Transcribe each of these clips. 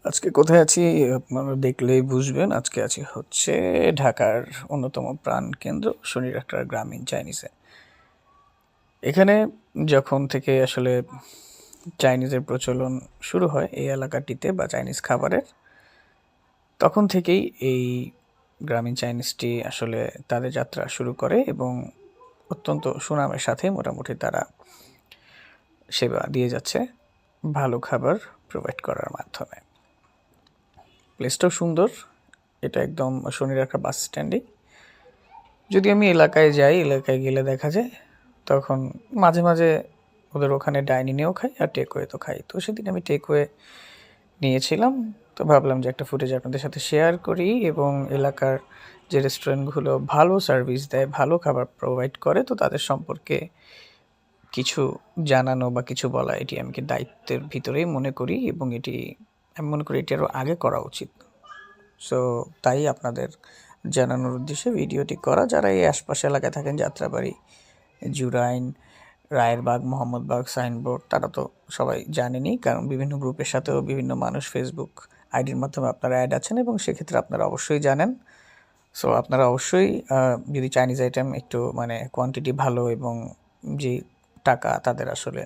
আজকে কোথায় আছি আপনারা দেখলেই বুঝবেন। আজকে আছি হচ্ছে ঢাকার অন্যতম প্রাণকেন্দ্র শনিরআখড়া গ্রামীণ চাইনিজে। এখানে যখন থেকে আসলে চাইনিজের প্রচলন শুরু হয় এই এলাকাটিতে বা চাইনিজ খাবারের, তখন থেকেই এই গ্রামীণ চাইনিজটি আসলে তাদের যাত্রা শুরু করে এবং অত্যন্ত সুনামের সাথে মোটামুটি তারা সেবা দিয়ে যাচ্ছে ভালো খাবার প্রোভাইড করার মাধ্যমে। প্লেসটাও সুন্দর। এটা একদম শনিরআখড়া বাস স্ট্যান্ডে। যদি আমি এলাকায় যাই, এলাকায় গেলে দেখা যায় তখন মাঝে মাঝে ওদের ওখানে ডাইনিংয়েও খাই আর টেকওয়ে তো খাই। তো সেদিন আমি টেকওয়ে নিয়েছিলাম। তো ভাবলাম যে একটা ফুটেজ আপনাদের সাথে শেয়ার করি এবং এলাকার যে রেস্টুরেন্টগুলো ভালো সার্ভিস দেয়, ভালো খাবার প্রোভাইড করে, তো তাদের সম্পর্কে কিছু জানানো বা কিছু বলা এটি আমি দায়িত্বের ভিতরেই মনে করি এবং আমি মনে করি এটি আরও আগে করা উচিত। সো তাই আপনাদের জানানোর উদ্দেশ্যে ভিডিওটি করা। যারা এই আশপাশে এলাকায় থাকেন, যাত্রাবাড়ি, জুরাইন, রায়েরবাগ, মোহাম্মদবাগ, সাইনবোর্ড, তারা তো সবাই জানেনই, কারণ বিভিন্ন গ্রুপের সাথেও বিভিন্ন মানুষ ফেসবুক আইডির মাধ্যমে আপনারা অ্যাড আছেন এবং সেক্ষেত্রে আপনারা অবশ্যই জানেন। সো আপনারা অবশ্যই যদি চাইনিজ আইটেম একটু কোয়ান্টিটি ভালো এবং যে টাকা তাদের আসলে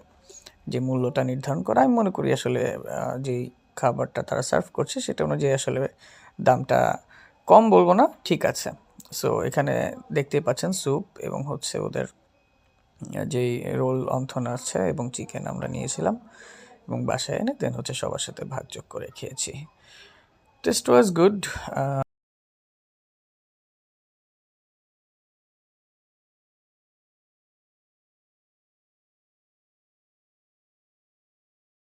যে মূল্যটা নির্ধারণ করা, আমি মনে করি আসলে যেই খাবারটা তারা সার্ভ করছে সেটা অনুযায়ী আসলে দামটা কম বলবো না, ঠিক আছে। সো এখানে দেখতেই পাচ্ছেন স্যুপ এবং হচ্ছে ওদের যেই রোল অন্থন আছে এবং চিকেন আমরা নিয়েছিলাম এবং বাসায় এনে দেন হচ্ছে সবার সাথে ভাগযোগ করে খেয়েছি। Test was good.